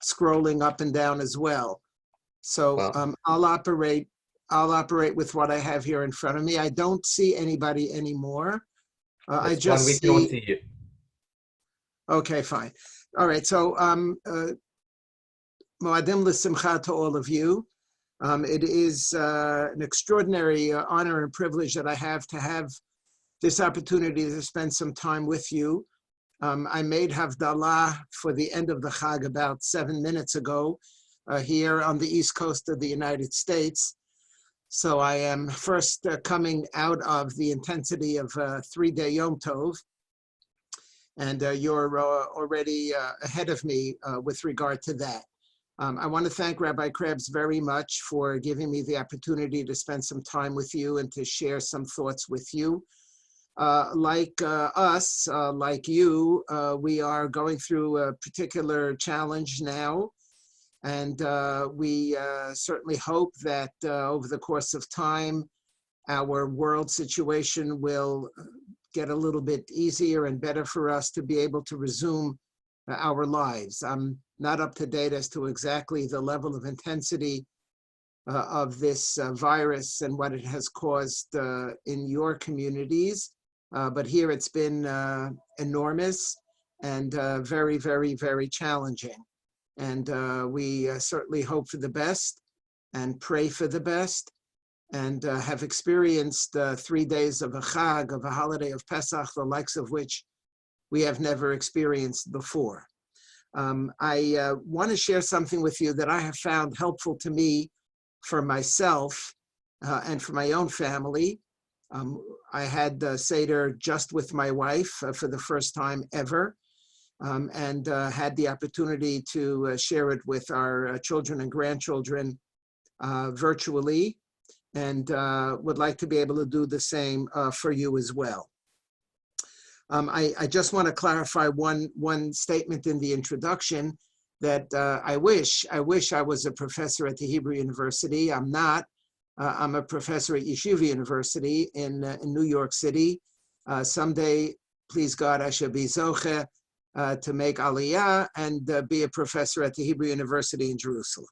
scrolling up and down as well. So Well, I'll operate with what I have here in front of me. I don't see anybody anymore. I that's fine. We just can all see, see you. okay, fine. All right, so Moadim L'Simcha to all of you. It is an extraordinary honor and privilege that I have to have this opportunity to spend some time with you. I made Havdalah for the end of the Chag about 7 minutes ago here on the East Coast of the United States. So I am first coming out of the intensity of 3-day Yom Tov, and you're already ahead of me with regard to that. I want to thank Rabbi Krebs very much for giving me the opportunity to spend some time with you and to share some thoughts with you. Like us, like you, we are going through a particular challenge now. And we certainly hope that over the course of time, our world situation will get a little bit easier and better for us to be able to resume our lives. I'm not up to date as to exactly the level of intensity of this virus and what it has caused in your communities. But here it's been enormous and very, very, very challenging. And we certainly hope for the best and pray for the best, and have experienced 3 days of a Chag, of a holiday of Pesach, the likes of which we have never experienced before. I want to share something with you that I have found helpful to me for myself and for my own family. I had Seder just with my wife for the first time ever. And had the opportunity to share it with our children and grandchildren virtually, and would like to be able to do the same for you as well. I just want to clarify one statement in the introduction that I wish I was a professor at the Hebrew University. I'm not. I'm a professor at Yeshiva University in New York City. Someday, please God, I shall be zoche to make Aliyah and be a professor at the Hebrew University in Jerusalem.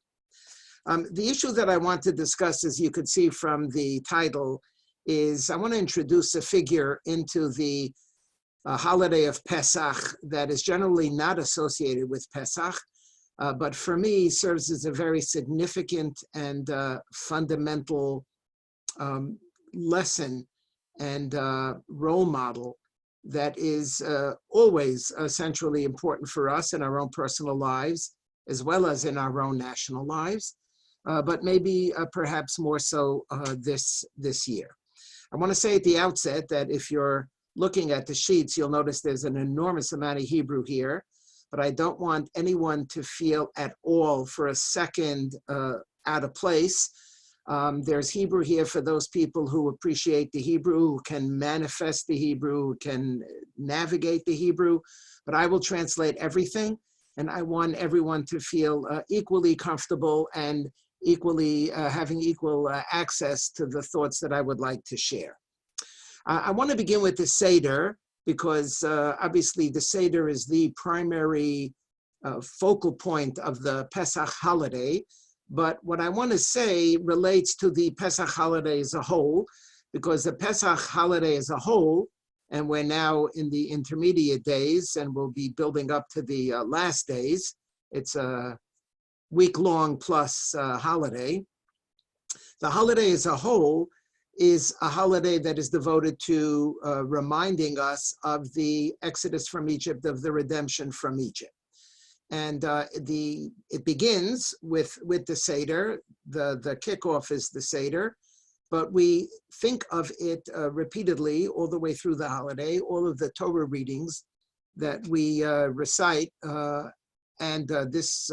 The issue that I want to discuss, as you could see from the title, is I want to introduce a figure into the holiday of Pesach that is generally not associated with Pesach, but for me serves as a very significant and fundamental lesson and role model that is always centrally important for us in our own personal lives, as well as in our own national lives, but maybe perhaps more so this year. I want to say at the outset that if you're looking at the sheets, you'll notice there's an enormous amount of Hebrew here, but I don't want anyone to feel at all for a second out of place. There's Hebrew here for those people who appreciate the Hebrew, who can manifest the Hebrew, who can navigate the Hebrew, but I will translate everything, and I want everyone to feel equally comfortable and equally having equal access to the thoughts that I would like to share. I want to begin with the Seder, because obviously the Seder is the primary focal point of the Pesach holiday. But what I want to say relates to the Pesach holiday as a whole, because the Pesach holiday as a whole, and we're now in the intermediate days and we'll be building up to the last days. It's a week-long plus holiday. The holiday as a whole is a holiday that is devoted to reminding us of the exodus from Egypt, of the redemption from Egypt. And it begins with the Seder. The kickoff is the Seder, but we think of it repeatedly all the way through the holiday, all of the Torah readings that we recite, and this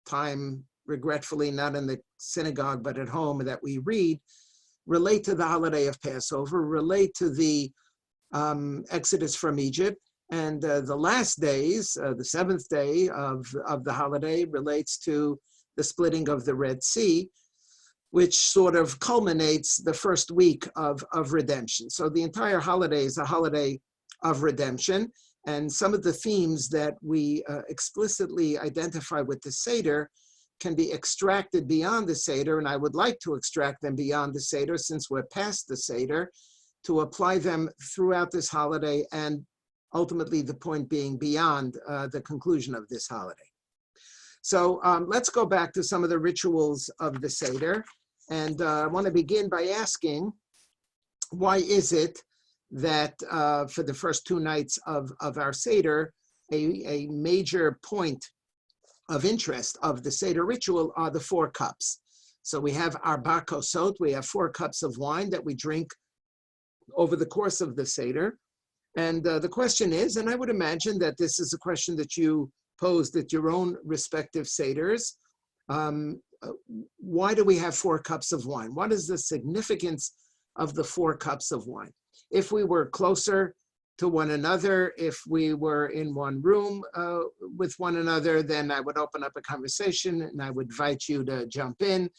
time, regretfully, not in the synagogue, but at home, that we read, relate to the holiday of Passover, relate to the exodus from Egypt. And the last days, the seventh day of the holiday, relates to the splitting of the Red Sea, which sort of culminates the first week of redemption. So the entire holiday is a holiday of redemption. And some of the themes that we explicitly identify with the Seder can be extracted beyond the Seder, and I would like to extract them beyond the Seder since we're past the Seder, to apply them throughout this holiday, and ultimately the point being beyond the conclusion of this holiday. So let's go back to some of the rituals of the Seder. And I want to begin by asking, why is it that for the first 2 nights of our Seder, a major point of interest of the Seder ritual are the 4 cups. So we have arba kosot, we have 4 cups of wine that we drink over the course of the Seder. And the question is, and I would imagine that this is a question that you posed at your own respective Seders, why do we have 4 cups of wine? What is the significance of the 4 cups of wine? If we were closer to one another, if we were in one room with one another, then I would open up a conversation and I would invite you to jump in,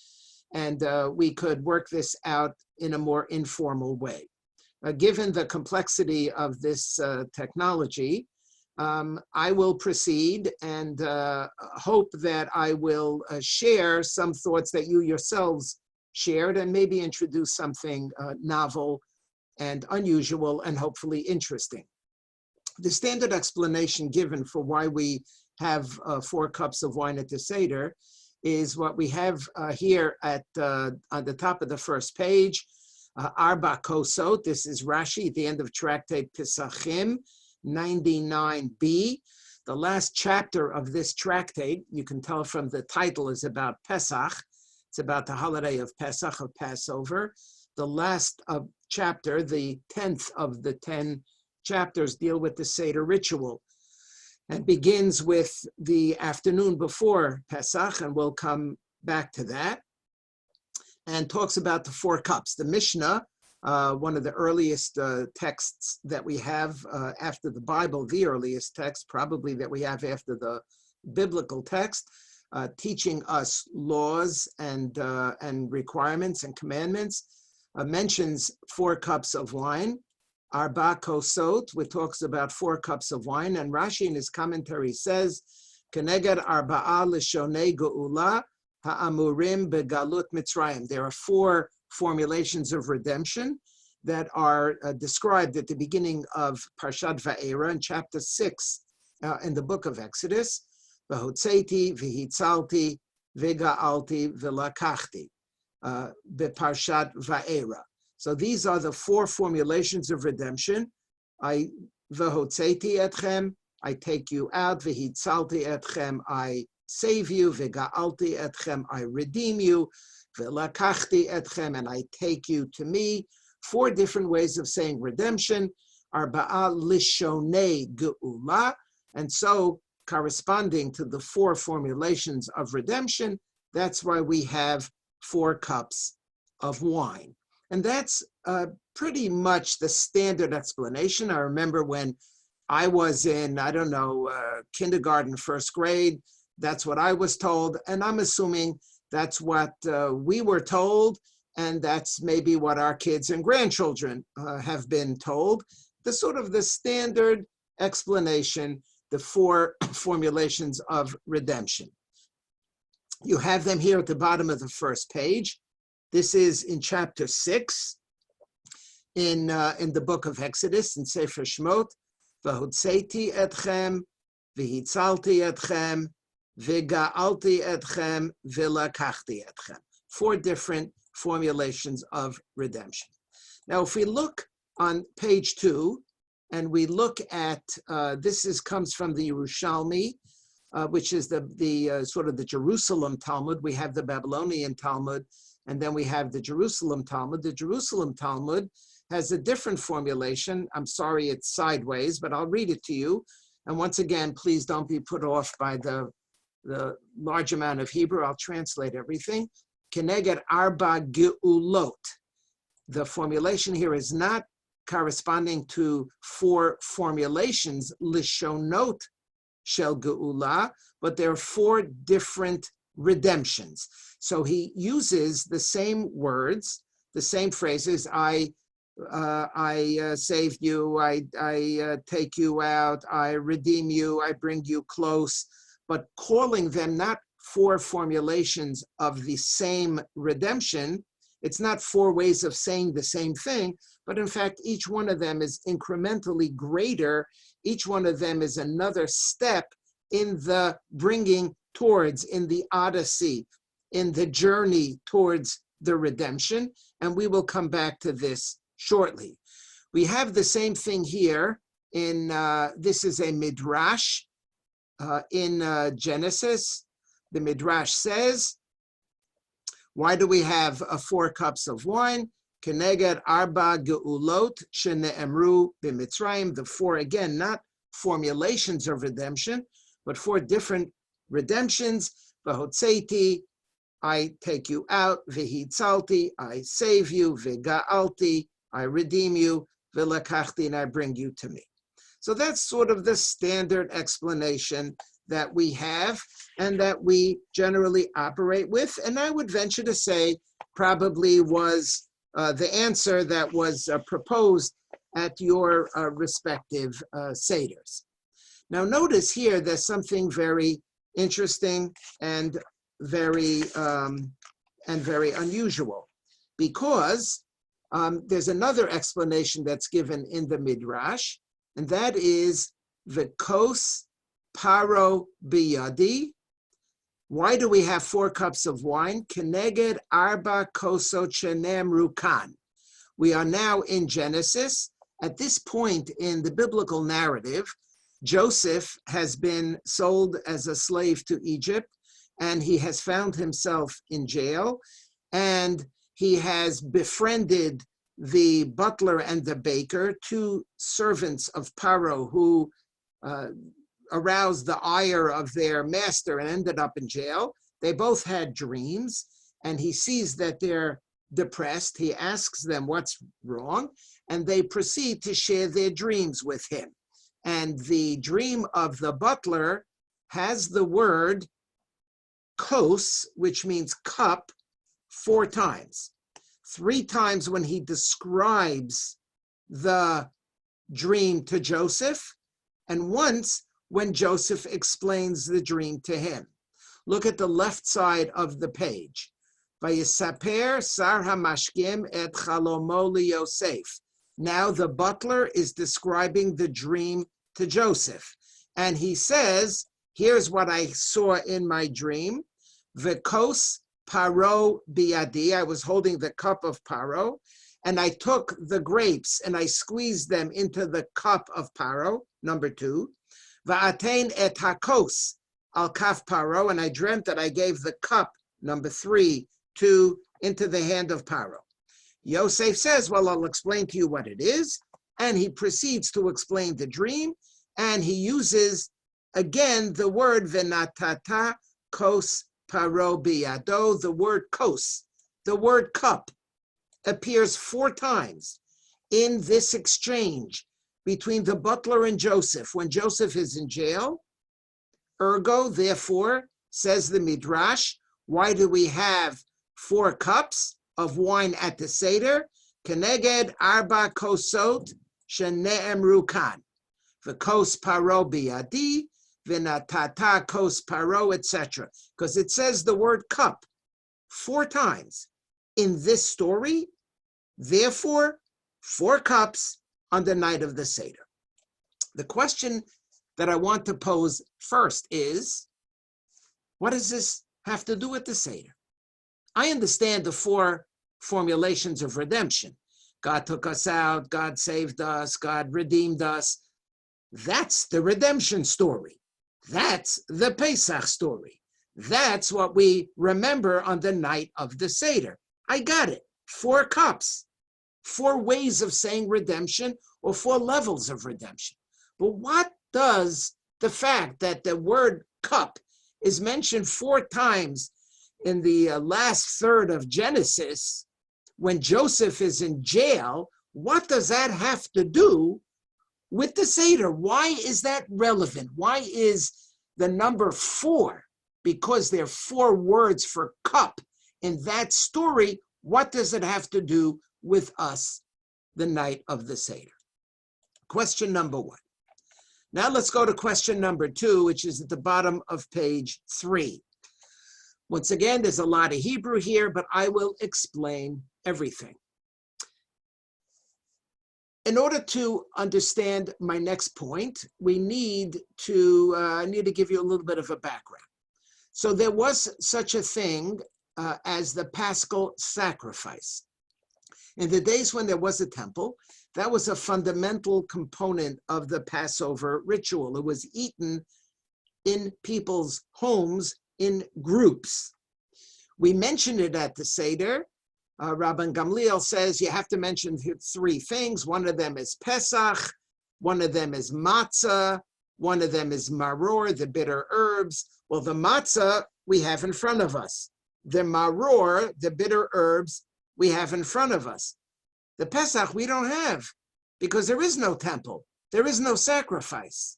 and we could work this out in a more informal way. Given the complexity of this technology, I will proceed and hope that I will share some thoughts that you yourselves shared and maybe introduce something novel and unusual and hopefully interesting. The standard explanation given for why we have 4 cups of wine at the Seder is what we have here at on the top of the first page, Arba Kosot. This is Rashi at the end of Tractate Pesachim 99b. The last chapter of this tractate, you can tell from the title, is about Pesach. It's about the holiday of Pesach, of Passover. The last chapter, the 10th of the 10 chapters, deal with the Seder ritual and begins with the afternoon before Pesach, and we'll come back to that, and talks about the 4 cups. The Mishnah, one of the earliest texts that we have after the Bible, the earliest text probably that we have after the biblical text, teaching us laws and requirements and commandments, mentions 4 cups of wine, arba kosot, which talks about 4 cups of wine, and Rashi in his commentary says, keneged arba'a lishonei geula ha'amurim begalut Mitzrayim. There are 4 formulations of redemption that are described at the beginning of Parshat Va'era in chapter 6 in the book of Exodus. V'hotzeti, v'hitzalti, v'ga'alti, v'lakachti, b'Parshat Va'era. So these are the 4 formulations of redemption. V'hotzeti etchem, I take you out. V'hitzalti etchem, I save you. V'ga'alti etchem, I redeem you. V'lakachti etchem, and I take you to me. 4 different ways of saying redemption. Arba'a lishonei geula, and so corresponding to the 4 formulations of redemption, that's why we have 4 cups of wine. And that's pretty much the standard explanation. I remember when I was in, kindergarten, 1st grade, that's what I was told. And I'm assuming that's what we were told. And that's maybe what our kids and grandchildren have been told. The standard explanation, the 4 formulations of redemption. You have them here at the bottom of the first page. This is in chapter 6 in the book of Exodus, in Sefer Shemot. V'hotzeti etchem, v'hitzalti etchem, v'ga'alti etchem, v'lakachti etchem. 4 different formulations of redemption. Now, if we look on page 2, and we look at, comes from the Yerushalmi, which is the sort of the Jerusalem Talmud. We have the Babylonian Talmud, and then we have the Jerusalem Talmud. The Jerusalem Talmud has a different formulation. I'm sorry, it's sideways, but I'll read it to you. And once again, please don't be put off by the large amount of Hebrew. I'll translate everything. Keneged arba geulot. The formulation here is not corresponding to 4 formulations, lishonot shel geula, but there are 4 different redemptions. So he uses the same words, the same phrases. I I saved you, I take you out, I redeem you, I bring you close, but calling them not four formulations of the same redemption. It's not four ways of saying the same thing, but in fact, each one of them is incrementally greater. Each one of them is another step in the bringing towards, in the odyssey, in the journey towards the redemption. And we will come back to this shortly. We have the same thing here in, this is a midrash in Genesis. The midrash says, why do we have 4 cups of wine? Keneged arba geulot shene'emru b'Mitzrayim. The 4, again, not formulations of redemption, but 4 different redemptions. V'hotzeiti, I take you out. V'hitzalti, I save you. V'ga'alti, I redeem you. V'lakachti, and I bring you to me. So that's sort of the standard explanation that we have and that we generally operate with. And I would venture to say probably was the answer that was proposed at your respective seders. Now notice here there's something very interesting and very unusual, because there's another explanation that's given in the Midrash, and that is v'kos paro biyadi. Why do we have 4 cups of wine? Keneged arba kosot shene'emru kan. We are now in Genesis. At this point in the biblical narrative, Joseph has been sold as a slave to Egypt, and he has found himself in jail, and he has befriended the butler and the baker, 2 servants of Paro who aroused the ire of their master and ended up in jail. They both had dreams, and he sees that they're depressed. He asks them what's wrong, and they proceed to share their dreams with him. And the dream of the butler has the word kos, which means cup, 4 times. 3 times when he describes the dream to Joseph, and once when Joseph explains the dream to him. Look at the left side of the page. Vayisaper sar hamashkim et chalomo li Yosef. Now the butler is describing the dream to Joseph. And he says, here's what I saw in my dream. V'kos paro biyadi. I was holding the cup of Paro, and I took the grapes and I squeezed them into the cup of Paro, number 2. Va'atein et hakos al kaf Paro, and I dreamt that I gave the cup, number 3, into the hand of Paro. Yosef says, well, I'll explain to you what it is. And he proceeds to explain the dream. And he uses, again, the word venatata kos paro biyado. The word kos, the word cup, appears 4 times in this exchange between the butler and Joseph when Joseph is in jail. Ergo, therefore, says the Midrash, why do we have 4 cups of wine at the Seder? Keneged arba kosot shene'emru kan. V'kos paro biyadi, v'natata kos paro, etc. Because it says the word cup 4 times in this story. Therefore, 4 cups on the night of the Seder. The question that I want to pose first is, what does this have to do with the Seder? I understand the 4 formulations of redemption. God took us out, God saved us, God redeemed us. That's the redemption story. That's the Pesach story. That's what we remember on the night of the Seder. I got it. 4 cups, 4 ways of saying redemption, or 4 levels of redemption. But what does the fact that the word cup is mentioned 4 times in the last third of Genesis, when Joseph is in jail, what does that have to do with the Seder? Why is that relevant? Why is the number 4? Because there are 4 words for cup in that story. What does it have to do with us the night of the Seder. Question number 1. Now let's go to question number 2, which is at the bottom of page 3. Once again, there's a lot of Hebrew here, but I will explain everything. In order to understand my next point, we need to give you a little bit of a background. So there was such a thing as the Paschal sacrifice. In the days when there was a temple, that was a fundamental component of the Passover ritual. It was eaten in people's homes in groups. We mentioned it at the Seder. Rabban Gamliel says you have to mention 3 things. One of them is Pesach, one of them is matzah, one of them is maror, the bitter herbs. Well, the matzah we have in front of us. The maror, the bitter herbs, we have in front of us. The Pesach we don't have because there is no temple. There is no sacrifice.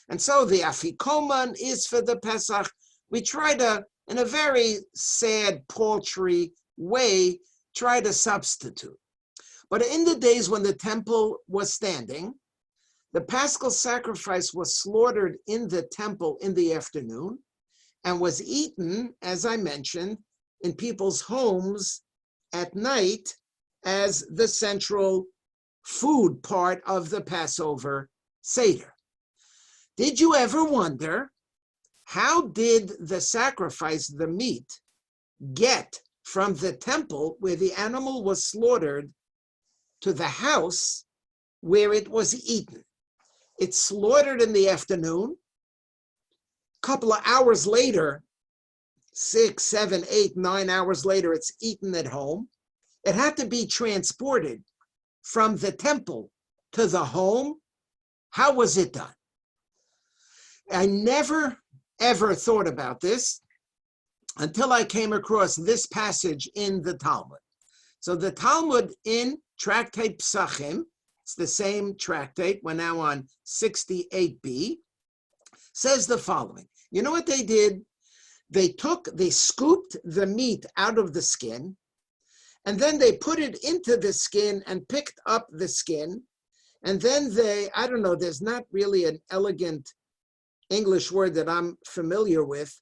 And so the afikoman is for the Pesach. We try to, in a very sad, paltry way, try to substitute. But in the days when the temple was standing, the Paschal sacrifice was slaughtered in the temple in the afternoon and was eaten, as I mentioned, in people's homes at night as the central food part of the Passover Seder. Did you ever wonder, how did the sacrifice, the meat, get from the temple where the animal was slaughtered to the house where it was eaten? It's slaughtered in the afternoon. A couple of hours later, 6, 7, 8, 9 hours later, it's eaten at home. It had to be transported from the temple to the home. How was it done? I never, ever thought about this until I came across this passage in the Talmud. So the Talmud in Tractate Pesachim, it's the same tractate, we're now on 68b, says the following. You know what they did? They scooped the meat out of the skin, and then they put it into the skin and picked up the skin, and then there's not really an elegant English word that I'm familiar with.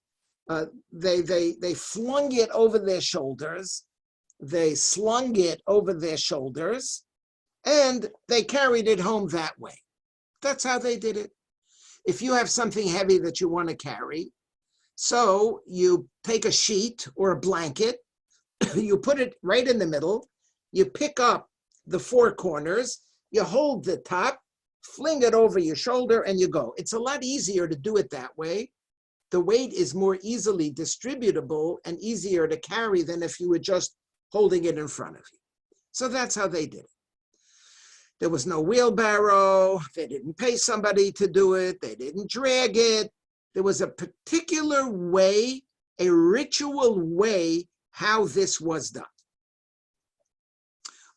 They flung it over their shoulders, they slung it over their shoulders, and they carried it home that way. That's how they did it. If you have something heavy that you want to carry, so you take a sheet or a blanket, you put it right in the middle, you pick up the 4 corners, you hold the top, fling it over your shoulder, and you go. It's a lot easier to do it that way. The weight is more easily distributable and easier to carry than if you were just holding it in front of you. So that's how they did it. There was no wheelbarrow. They didn't pay somebody to do it. They didn't drag it. There was a particular way, a ritual way, how this was done.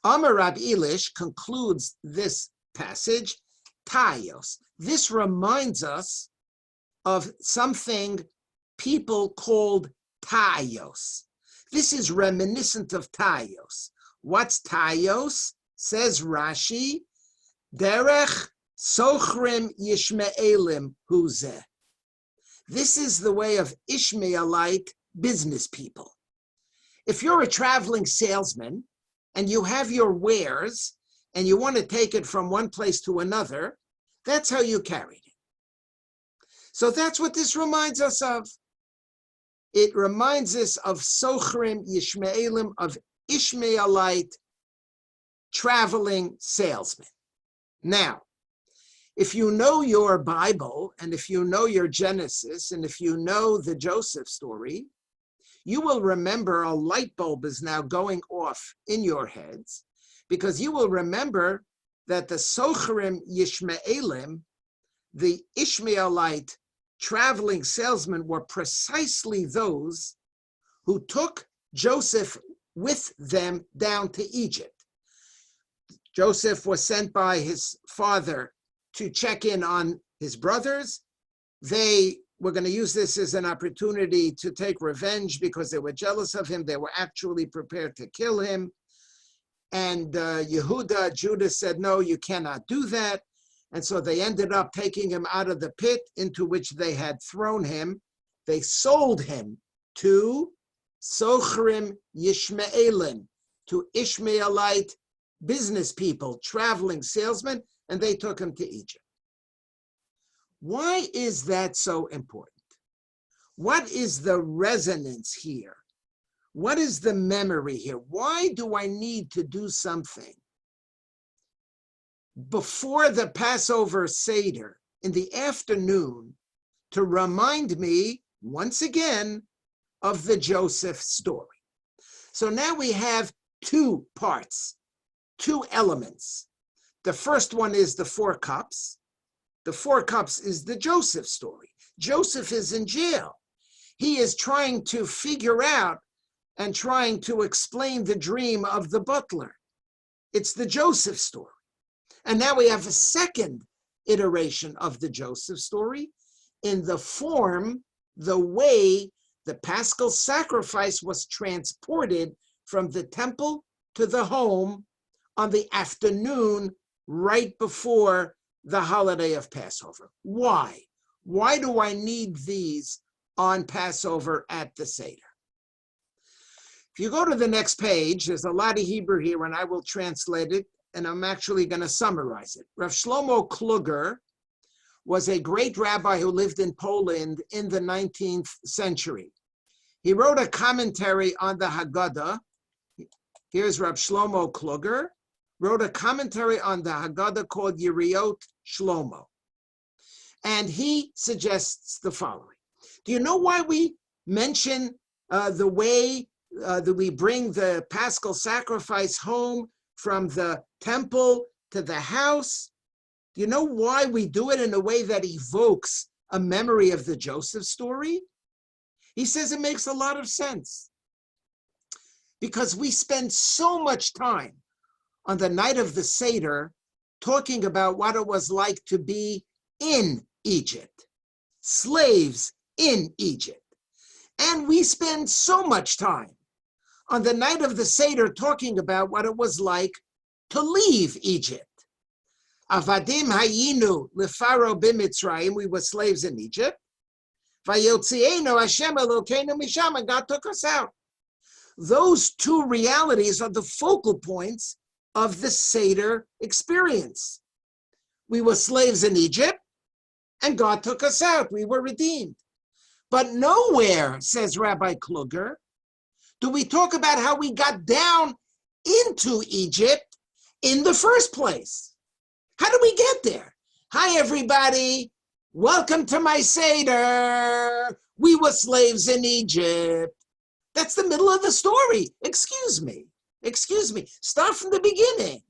Amar Rabbi Elish concludes this passage, Tayos. This reminds us of something people called Tayos. This is reminiscent of Tayos. What's Tayos? Says Rashi, Derech Sochrim Yishmaelim Huzeh. This is the way of Ishmaelite business people. If you're a traveling salesman and you have your wares and you want to take it from one place to another, that's how you carried it. So that's what this reminds us of. It reminds us of Sochrim Yishmaelim, of Ishmaelite traveling salesmen. Now, if you know your Bible, and if you know your Genesis, and if you know the Joseph story, you will remember a light bulb is now going off in your heads, because you will remember that the Sochrim Yishmaelim, the Ishmaelite traveling salesmen, were precisely those who took Joseph with them down to Egypt. Joseph was sent by his father to check in on his brothers. They were going to use this as an opportunity to take revenge because they were jealous of him. They were actually prepared to kill him. And Yehuda, Judah said, no, you cannot do that. And so they ended up taking him out of the pit into which they had thrown him. They sold him to Sochrim Yishmaelim, to Ishmaelite business people, traveling salesmen, and they took him to Egypt. Why is that so important? What is the resonance here? What is the memory here? Why do I need to do something before the Passover Seder in the afternoon to remind me once again of the Joseph story? So now we have two parts, two elements. The first one is the 4 cups. The 4 cups is the Joseph story. Joseph is in jail. He is trying to figure out and trying to explain the dream of the butler. It's the Joseph story. And now we have a second iteration of the Joseph story in the form, the way the Paschal sacrifice was transported from the temple to the home on the afternoon right before the holiday of Passover. Why? Why do I need these on Passover at the Seder? If you go to the next page, there's a lot of Hebrew here, and I will translate it, and I'm actually going to summarize it. Rav Shlomo Kluger was a great rabbi who lived in Poland in the 19th century. He wrote a commentary on the Haggadah. Here's Rav Shlomo Kluger, wrote a commentary on the Haggadah called Yeriot Shlomo. And he suggests the following. Do you know why we mention the way that we bring the Paschal sacrifice home from the temple to the house? Do you know why we do it in a way that evokes a memory of the Joseph story? He says it makes a lot of sense. Because we spend so much time on the night of the Seder talking about what it was like to be in Egypt, slaves in Egypt. And we spend so much time on the night of the Seder talking about what it was like to leave Egypt. Avadim hayinu lefaro b'Mitzrayim, we were slaves in Egypt. Vayotzienu Hashem Elokeinu misham, and God took us out. Those two realities are the focal points of the Seder experience. We were slaves in Egypt, and God took us out. We were redeemed. But nowhere, says Rabbi Kluger, do we talk about how we got down into Egypt in the first place. How did we get there? Hi, everybody. Welcome to my Seder. We were slaves in Egypt. That's the middle of the story. Excuse me. Start from the beginning.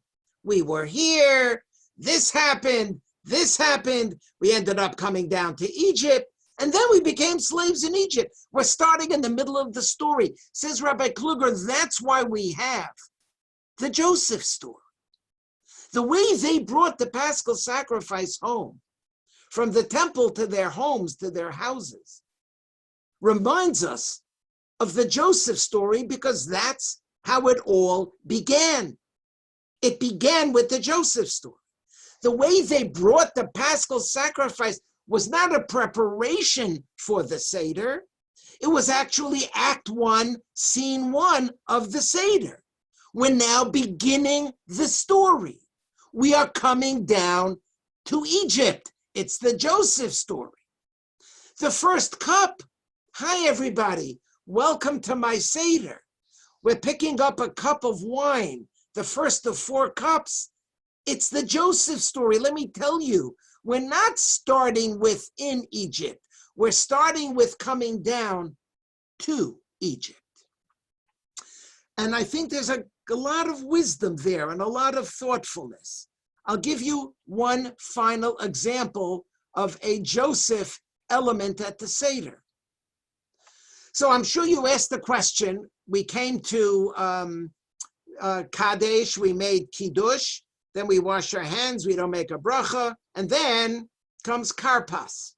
We were here. This happened. We ended up coming down to Egypt. And then we became slaves in Egypt. We're starting in the middle of the story. Says Rabbi Kluger, that's why we have the Joseph story. The way they brought the Paschal sacrifice home from the temple to their homes, to their houses, reminds us of the Joseph story because that's how it all began. It began with the Joseph story. The way they brought the Paschal sacrifice was not a preparation for the Seder. It was actually Act 1, Scene 1 of the Seder. We're now beginning the story. We are coming down to Egypt. It's the Joseph story. The first cup. Hi, everybody. Welcome to my Seder. We're picking up a cup of wine, the first of 4 cups. It's the Joseph story. Let me tell you, we're not starting within Egypt. We're starting with coming down to Egypt. And I think there's a lot of wisdom there and a lot of thoughtfulness. I'll give you one final example of a Joseph element at the Seder. So I'm sure you asked the question. We came to Kadesh, we made Kiddush, then we wash our hands, we don't make a bracha, and then comes Karpas.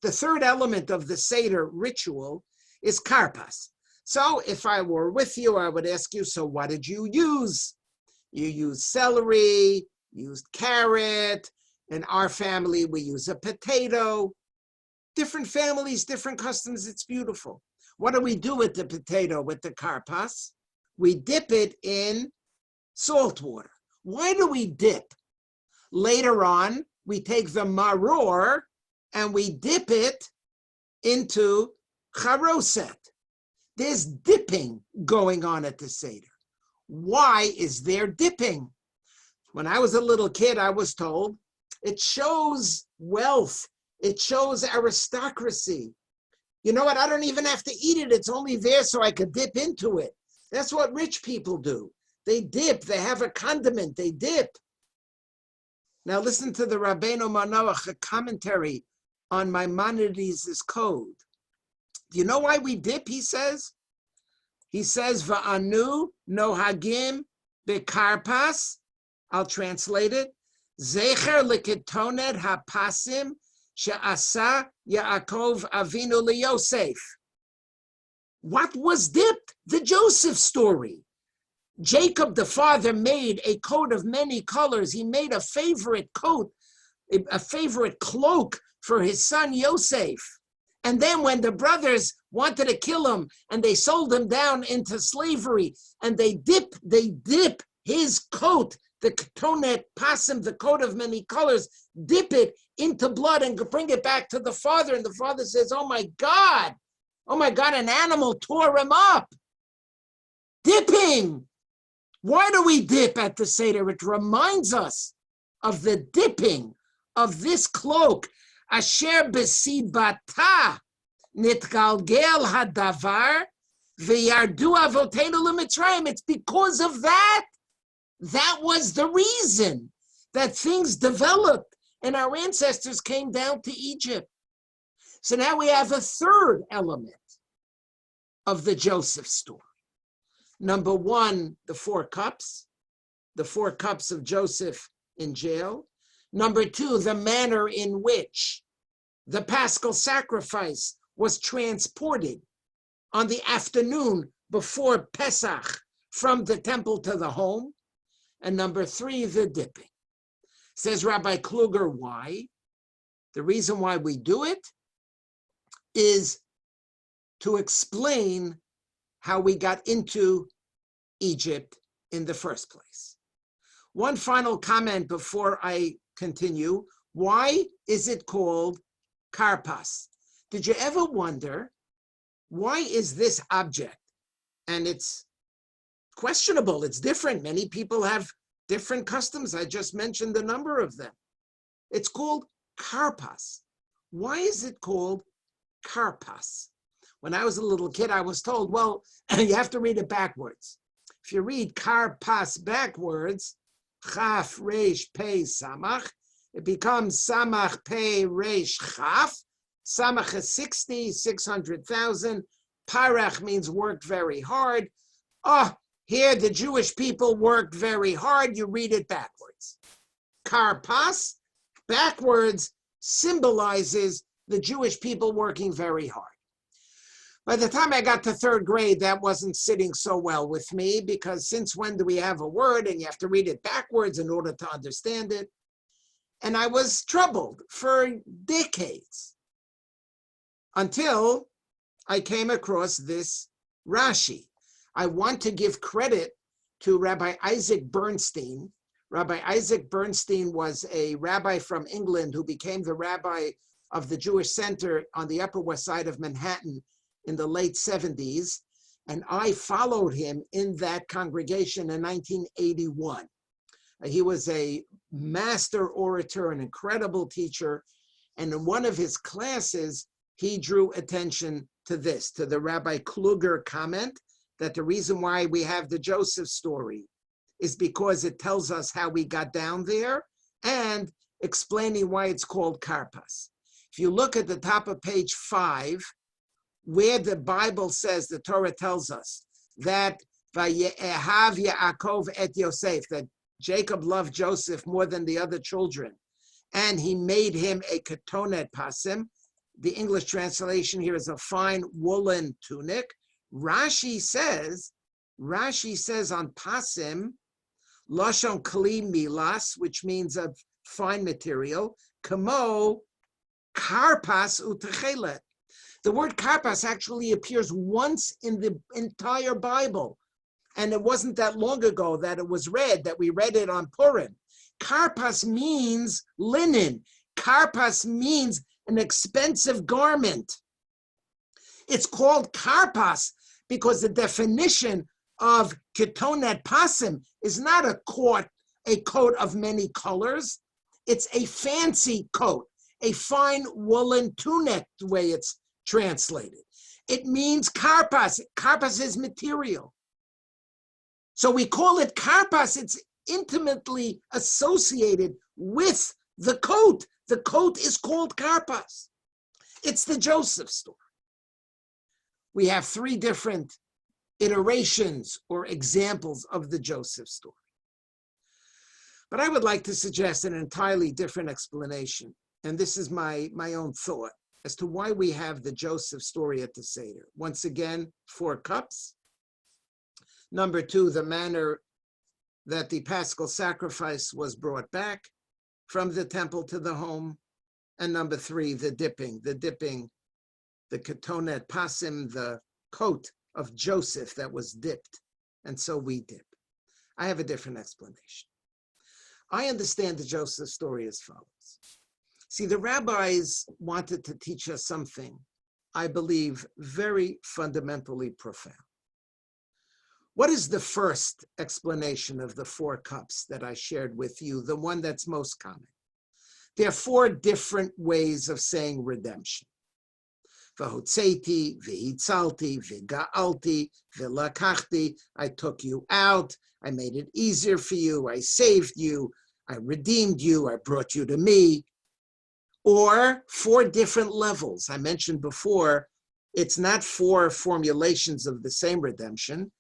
The third element of the Seder ritual is Karpas. So if I were with you, I would ask you, so what did you use You use celery, used carrot. In our family, we use a potato. Different families, different customs. It's beautiful. What do we do with the potato, with the karpas? We dip it in salt water. Why do we dip? Later on, we take the maror and we dip it into charoset. There's dipping going on at the Seder. Why is there dipping? When I was a little kid, I was told it shows wealth. It shows aristocracy. You know what? I don't even have to eat it. It's only there so I could dip into it. That's what rich people do. They dip. They have a condiment. They dip. Now listen to the Rabbeinu Manoach, a commentary on Maimonides' code. Do you know why we dip, he says? He says, Va'anu nohagim bekarpas. I'll translate it. Zecher leketonet hapasim she'asa Yaakov Avinu liYosef. What was dipped? The Joseph story. Jacob, the father, made a coat of many colors. He made a favorite coat, a favorite cloak for his son Yosef. And then when the brothers wanted to kill him and they sold him down into slavery and they dip his coat, the ketonet pasim, the coat of many colors, dip it into blood and bring it back to the father. And the father says, oh my God, an animal tore him up. Dipping. Why do we dip at the Seder? It reminds us of the dipping of this cloak. Asher besibata nitgalgel hadavar v'yardu avotenu l'Mitzrayim. It's because of that. That was the reason that things developed and our ancestors came down to Egypt. So now we have a third element of the Joseph story. Number one, the four cups of Joseph in jail. Number two, the manner in which the Paschal sacrifice was transported on the afternoon before Pesach from the temple to the home. And number three, the dipping. Says Rabbi Kluger, why? The reason why we do it is to explain how we got into Egypt in the first place. One final comment before I continue. Why is it called karpas? Did you ever wonder, why is this object? And it's questionable, it's different. Many people have different customs. I just mentioned a number of them. It's called karpas. Why is it called karpas? When I was a little kid, I was told, well, you have to read it backwards. If you read karpas backwards, chaf, reish, pei, samach, it becomes samach, pei, reish, chaf. Samach is 600,000. Parach means worked very hard. Here the Jewish people worked very hard. You read it backwards. Karpas, backwards, symbolizes the Jewish people working very hard. By the time I got to third grade, that wasn't sitting so well with me, because since when do we have a word and you have to read it backwards in order to understand it? And I was troubled for decades until I came across this Rashi. I want to give credit to Rabbi Isaac Bernstein. Rabbi Isaac Bernstein was a rabbi from England who became the rabbi of the Jewish Center on the Upper West Side of Manhattan in the late 70s. And I followed him in that congregation in 1981. He was a master orator, an incredible teacher. And in one of his classes, he drew attention to this, to the Rabbi Kluger comment that the reason why we have the Joseph story is because it tells us how we got down there and explaining why it's called karpas. If you look at the top of page 5, where the Bible says, the Torah tells us that Vayehav Yaakov et Yosef, that Jacob loved Joseph more than the other children, and he made him a ketonet pasim. The English translation here is a fine woolen tunic. Rashi says on pasim, Lashon kli milas, which means of fine material. Kamo karpas utechelet. The word karpas actually appears once in the entire Bible. And it wasn't that long ago that it was read, that we read it on Purim. Karpas means linen. Karpas means an expensive garment. It's called karpas because the definition of ketonet pasim is not a coat of many colors. It's a fancy coat, a fine woolen tunic, the way it's translated. It means karpas. Karpas is material. So we call it karpas. It's intimately associated with the coat. The coat is called karpas. It's the Joseph story. We have 3 different iterations or examples of the Joseph story. But I would like to suggest an entirely different explanation. And this is my own thought as to why we have the Joseph story at the Seder. Once again, 4 cups. Number 2, the manner that the Paschal sacrifice was brought back from the temple to the home. And number 3, the dipping, the ketonet pasim, the coat of Joseph that was dipped. And so we dip. I have a different explanation. I understand the Joseph story as follows. See, the rabbis wanted to teach us something, I believe, very fundamentally profound. What is the first explanation of the 4 cups that I shared with you, the one that's most common? There are 4 different ways of saying redemption. V'hotzeiti, v'hitzalti, v'ga'alti, v'lakachti. I took you out. I made it easier for you. I saved you. I redeemed you. I brought you to me. Or 4 different levels. I mentioned before, it's not 4 formulations of the same redemption,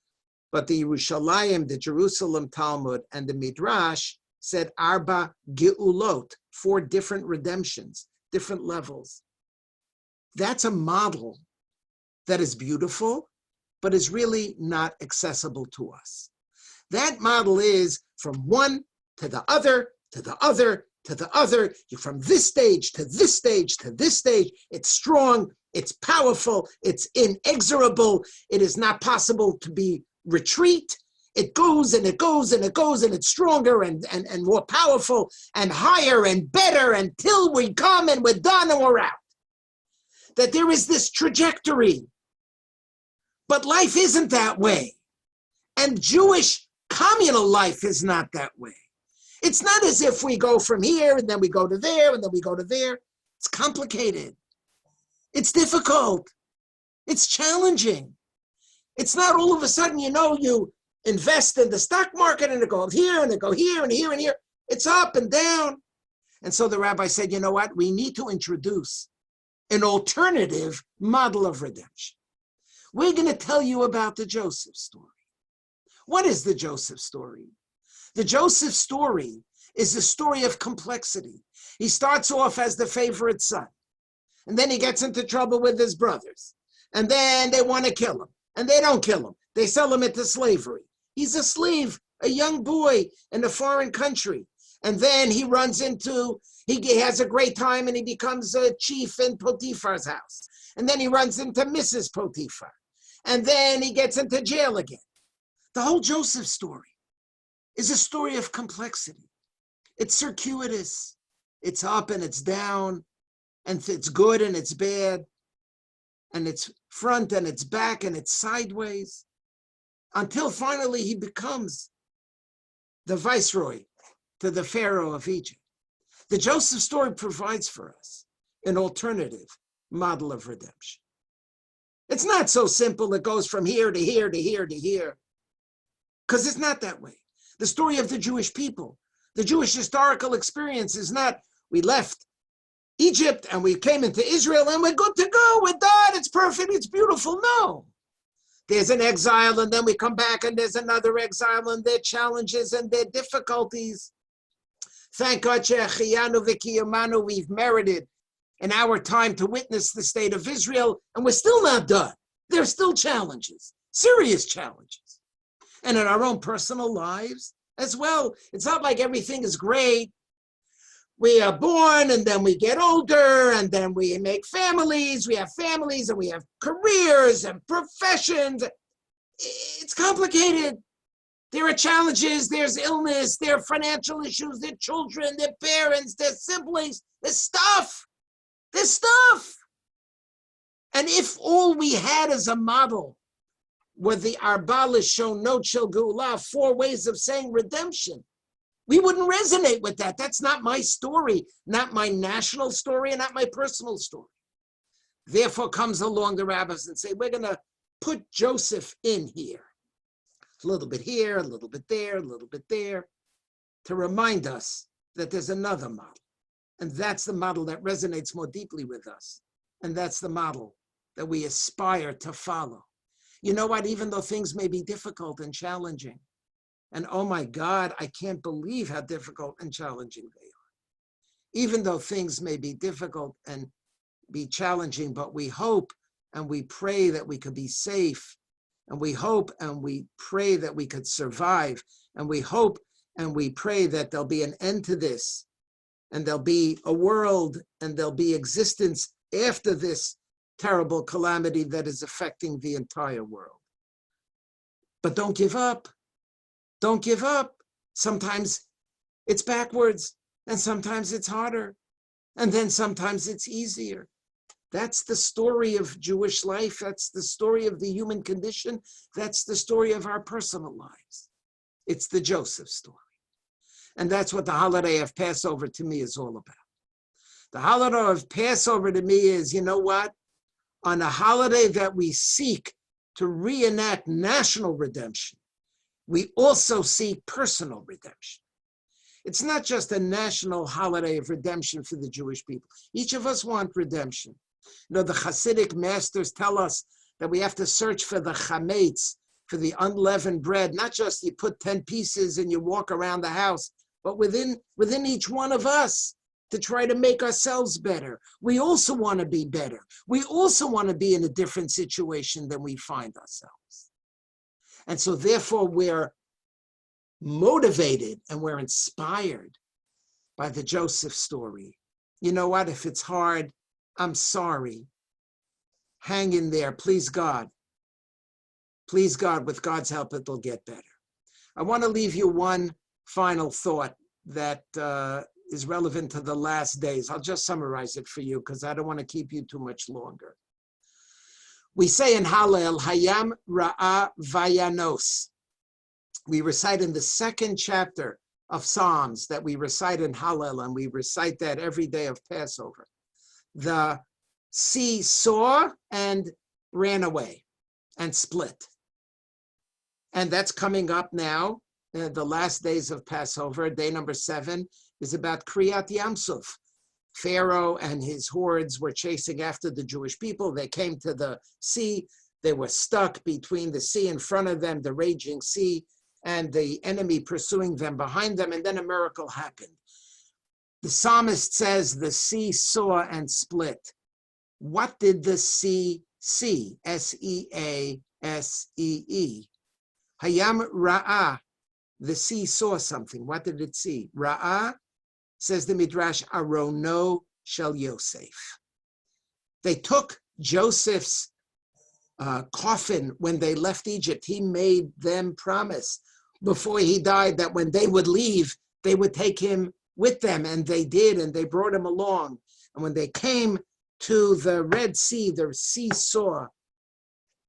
but the Yerushalayim, the Jerusalem Talmud, and the Midrash said Arba Geulot, 4 different redemptions, different levels. That's a model that is beautiful, but is really not accessible to us. That model is from one to the other, to the other, to the other. You're from this stage to this stage to this stage. It's strong, it's powerful, it's inexorable. It is not possible to be retreat. It goes and it goes and it goes and it's stronger and more powerful and higher and better until we come and we're done and we're out. That there is this trajectory. But life isn't that way. And Jewish communal life is not that way. It's not as if we go from here and then we go to there and then we go to there. It's complicated. It's difficult. It's challenging. It's not all of a sudden, you invest in the stock market and it goes here and it go here and here and here. It's up and down. And so the rabbi said, you know what? We need to introduce an alternative model of redemption. We're going to tell you about the Joseph story. What is the Joseph story? The Joseph story is a story of complexity. He starts off as the favorite son, and then he gets into trouble with his brothers, and then they want to kill him, and they don't kill him. They sell him into slavery. He's a slave, a young boy in a foreign country, and then he has a great time, and he becomes a chief in Potiphar's house, and then he runs into Mrs. Potiphar, and then he gets into jail again. The whole Joseph story is a story of complexity. It's circuitous. It's up and it's down, and it's good and it's bad, and it's front and it's back and it's sideways, until finally he becomes the viceroy to the Pharaoh of Egypt. The Joseph story provides for us an alternative model of redemption. It's not so simple. It goes from here to here to here to here, because it's not that way. The story of the Jewish people, the Jewish historical experience is not, we left Egypt and we came into Israel and we're good to go, we're done, it's perfect, it's beautiful. No. There's an exile and then we come back and there's another exile and their challenges and their difficulties. Thank God, we've merited in our time to witness the state of Israel, and we're still not done. There's still challenges, serious challenges. And in our own personal lives, as well. It's not like everything is great. We are born and then we get older and then we make families. We have families and we have careers and professions. It's complicated. There are challenges, there's illness, there are financial issues, there are children, there are parents, there are siblings, there's stuff. There's stuff. And if all we had as a model were the Arbalish show no chil geula, 4 ways of saying redemption, we wouldn't resonate with that. That's not my story, not my national story, and not my personal story. Therefore comes along the rabbis and say, we're going to put Joseph in here. A little bit here, a little bit there, a little bit there, to remind us that there's another model. And that's the model that resonates more deeply with us. And that's the model that we aspire to follow. You know what? Even though things may be difficult and challenging, and oh my God, I can't believe how difficult and challenging they are. Even though things may be difficult and be challenging, but we hope and we pray that we could be safe. And we hope and we pray that we could survive. And we hope and we pray that there'll be an end to this. And there'll be a world and there'll be existence after this terrible calamity that is affecting the entire world. But don't give up. Don't give up. Sometimes it's backwards and sometimes it's harder. And then sometimes it's easier. That's the story of Jewish life. That's the story of the human condition. That's the story of our personal lives. It's the Joseph story. And that's what the holiday of Passover to me is all about. The holiday of Passover to me is, you know what? On a holiday that we seek to reenact national redemption, we also seek personal redemption. It's not just a national holiday of redemption for the Jewish people. Each of us want redemption. You know, the Hasidic masters tell us that we have to search for the chametz, for the unleavened bread. Not just you put 10 pieces and you walk around the house, but within each one of us to try to make ourselves better. We also want to be better. We also want to be in a different situation than we find ourselves. And so therefore we're motivated and we're inspired by the Joseph story. You know what? If it's hard, I'm sorry. Hang in there, please God. Please God, with God's help, it'll get better. I want to leave you one final thought that is relevant to the last days. I'll just summarize it for you because I don't want to keep you too much longer. We say in Hallel, Hayam Ra'a Vayanos. We recite in the 2nd chapter of Psalms that we recite in Hallel, and we recite that every day of Passover. The sea saw and ran away and split. And that's coming up now. The last days of Passover, day number 7, is about Kriyat Yamsuf. Pharaoh and his hordes were chasing after the Jewish people. They came to the sea. They were stuck between the sea in front of them, the raging sea, and the enemy pursuing them behind them. And then a miracle happened. The psalmist says the sea saw and split. What did the sea see? S-E-A-S-E-E. Hayam Ra'ah. The sea saw something. What did it see? Ra'ah, says the Midrash, Arono shel Yosef. They took Joseph's coffin when they left Egypt. He made them promise before he died that when they would leave, they would take him with them, and they did, and they brought him along. And when they came to the Red Sea, the sea saw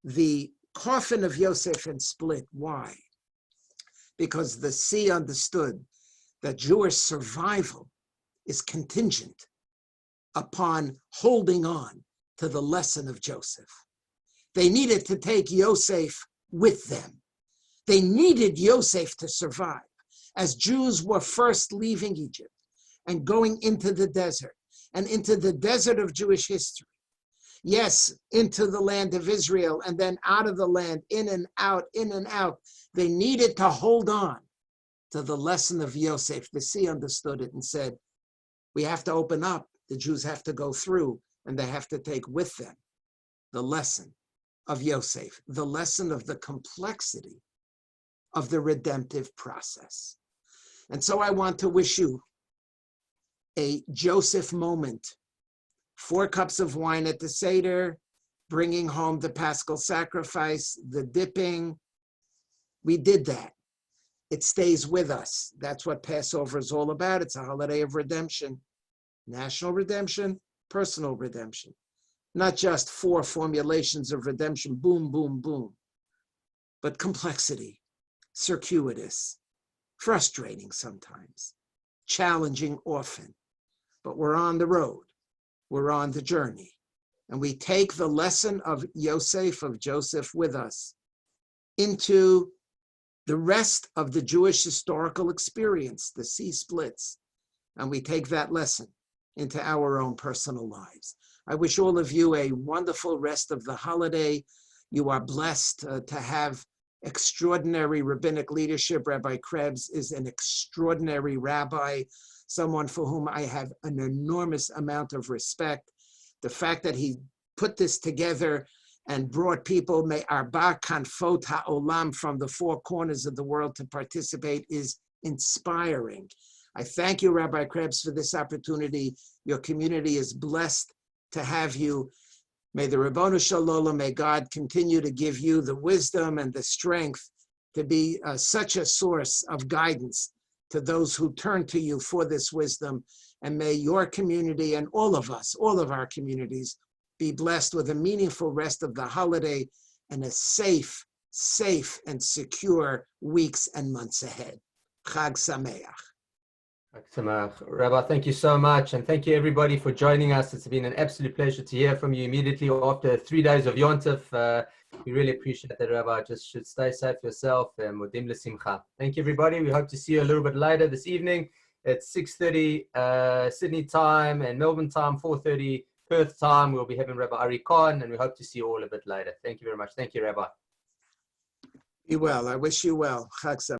the coffin of Yosef and split. Why? Because the sea understood that Jewish survival is contingent upon holding on to the lesson of Joseph. They needed to take Yosef with them. They needed Yosef to survive. As Jews were first leaving Egypt and going into the desert of Jewish history. Yes, into the land of Israel and then out of the land, in and out, in and out. They needed to hold on to the lesson of Yosef. The sea understood it and said, we have to open up. The Jews have to go through and they have to take with them the lesson of Yosef, the lesson of the complexity of the redemptive process. And so I want to wish you a Joseph moment. 4 cups of wine at the Seder, bringing home the Paschal sacrifice, the dipping. We did that. It stays with us. That's what Passover is all about. It's a holiday of redemption. National redemption, personal redemption. Not just 4 formulations of redemption, boom, boom, boom, but complexity, circuitous, frustrating sometimes, challenging often. But we're on the road. We're on the journey. And we take the lesson of Yosef, of Joseph, with us into the rest of the Jewish historical experience, the sea splits. And we take that lesson into our own personal lives. I wish all of you a wonderful rest of the holiday. You are blessed to have extraordinary rabbinic leadership. Rabbi Krebs is an extraordinary rabbi, someone for whom I have an enormous amount of respect. The fact that he put this together and brought people, Arba Kanfot HaOlam, from the 4 corners of the world to participate is inspiring. I thank you, Rabbi Krebs, for this opportunity. Your community is blessed to have you. May the Ribono Shel Olam, may God continue to give you the wisdom and the strength to be such a source of guidance to those who turn to you for this wisdom. And may your community and all of us, all of our communities, be blessed with a meaningful rest of the holiday and a safe and secure weeks and months ahead. Chag Sameach. Rabbi, thank you so much. And thank you everybody for joining us. It's been an absolute pleasure to hear from you immediately after 3 days of Yontif. We really appreciate that, Rabbi. Just should stay safe yourself. Modim l'simcha. Thank you, everybody. We hope to see you a little bit later this evening at 6:30 Sydney time and Melbourne time, 4:30 Perth time. We'll be having Rabbi Ari Khan, and we hope to see you all a bit later. Thank you very much. Thank you, Rabbi. Be well. I wish you well. Chag Sameach.